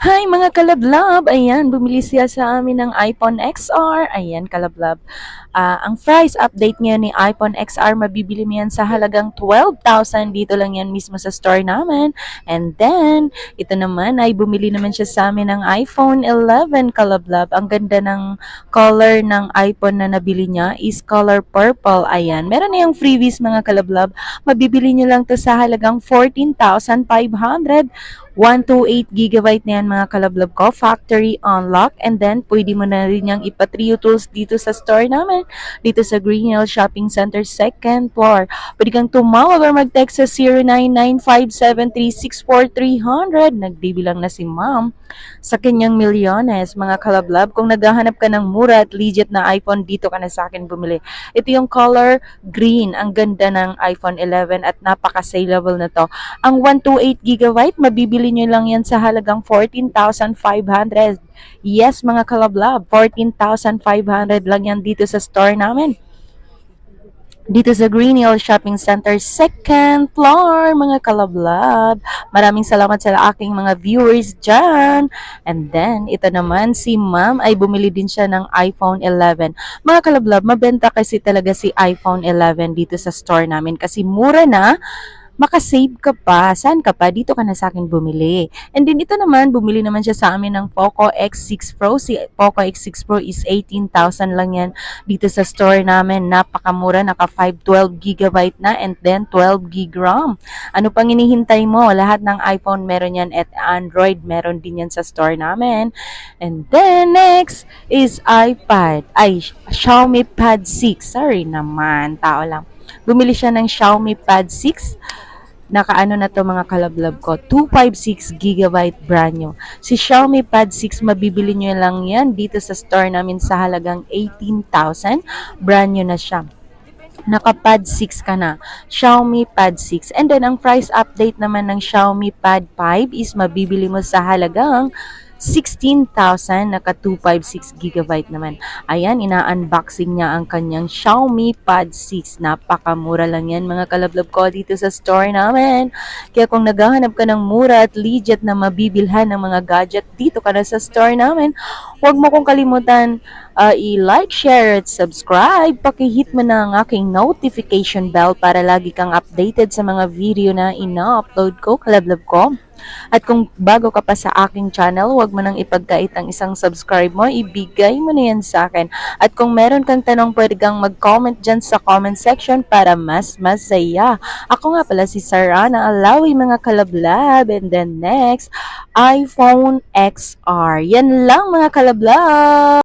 Hi mga kalablab! Ayan, bumili siya sa amin ng iPhone XR. Ayan, kalablab. Ang price update ngayon ni iPhone XR, mabibili mo yan sa halagang 12,000. Dito lang yan mismo sa store namin. And then, ito naman ay bumili naman siya sa amin ng iPhone 11, kalablab. Ang ganda ng color ng iPhone na nabili niya is color purple. Ayan, meron na yung freebies mga kalablab. Mabibili nyo lang to sa halagang 14,500. 128 GB na yan mga kalablab ko, factory unlock, and then pwede mo na rin yung ipa-trio tools dito sa store namin, dito sa Green Hill Shopping Center, second floor. Pwede kang tumawag or mag-text sa 0995736430. Nagbibilang na si ma'am sa kanyang milyones mga kalablab. Kung naghahanap ka ng mura at legit na iPhone, dito ka na sa akin bumili. Ito yung color green, ang ganda ng iPhone 11 at napaka-saleable na to. Ang 128 GB, mabibili nyo lang yan sa halagang 14,500. Yes, mga kalablab, 14,500 lang yan dito sa store namin. Dito sa Green Hill Shopping Center, second floor, mga kalablab. Maraming salamat sa aking mga viewers dyan. And then, ito naman, si ma'am ay bumili din siya ng iPhone 11. Mga kalablab, mabenta kasi talaga si iPhone 11 dito sa store namin kasi mura na, makasave ka pa. Saan ka pa? Dito ka na sa akin bumili. And then ito naman, bumili naman siya sa amin ng Poco X6 Pro. Si Poco X6 Pro is 18,000 lang yan dito sa store namin. Napakamura, naka 512 GB na and then 12 GB RAM. Ano pang hinihintay mo? Lahat ng iPhone meron yan at Android meron din yan sa store namin. And then next is iPad. Ay, Xiaomi Pad 6. Sorry naman, tao lang. Bumili siya ng Xiaomi Pad 6. Nakaano na to mga kalablab ko, 256 GB brand new. Si Xiaomi Pad 6, mabibili nyo lang yan dito sa store namin sa halagang 18,000. Brand new na siya. Naka-Pad 6 ka na. Xiaomi Pad 6. And then, ang price update naman ng Xiaomi Pad 5 is mabibili mo sa halagang 16,000, naka 256 GB naman. Ayan, ina-unboxing niya ang kanyang Xiaomi Pad 6. Napakamura lang yan mga kalablab ko dito sa store namin. Kaya kung naghahanap ka ng mura at legit na mabibilhan ng mga gadget, dito ka na sa store namin. Huwag mo kong kalimutan i-like, share, at subscribe. Pakihit mo na ang aking notification bell para lagi kang updated sa mga video na ina-upload ko, kalablab ko. At kung bago ka pa sa aking channel, huwag mo nang ipagkait ang isang subscribe mo, ibigay mo na yan sa akin. At kung meron kang tanong, pwede kang mag-comment dyan sa comment section para mas masaya. Ako nga pala si Sarana Alawi mga kalablab. And then next, iPhone XR. Yan lang mga kalablab.